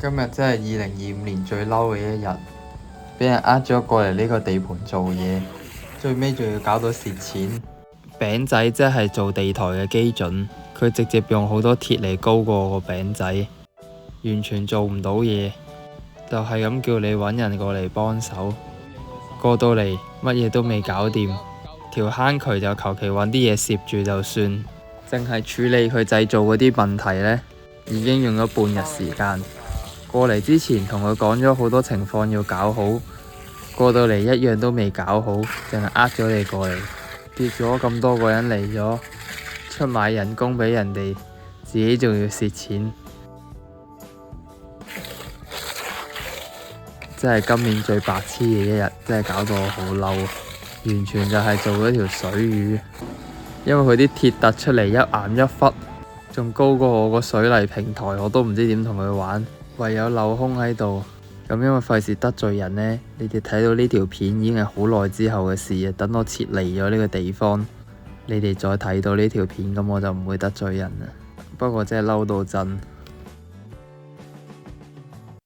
今日真係2025年最嬲嘅一日，俾人呃咗過嚟呢個地盤做嘢，最尾仲要搞到蝕錢。餅仔即係做地台嘅基準，佢直接用好多鐵嚟高過個餅仔，完全做唔到嘢，就係咁叫你揾人過嚟幫手。過到嚟乜嘢都未搞掂，條坑渠就求其揾啲嘢攝住就算，淨係處理佢製造嗰啲問題呢，已經用咗半日時間。過嚟之前同佢講咗好多情況要搞好，過到嚟一樣都未搞好，淨係呃咗你過嚟，結咗咁多個人嚟咗，出買人工俾人哋，自己仲要蝕錢，真係今年最白痴嘅一日，真係搞到我好嬲，完全就係做咗條水魚，因為佢啲鐵突出嚟一岩一忽，仲高過我個水泥平台，我都唔知點同佢玩。唯有漏空喺度，咁因為費事得罪人呢，你哋睇到呢條片已經係好耐之後嘅事啊。等我撤離咗呢個地方，你哋再睇到呢條片，咁我就唔會得罪人啦。不過真係嬲到震。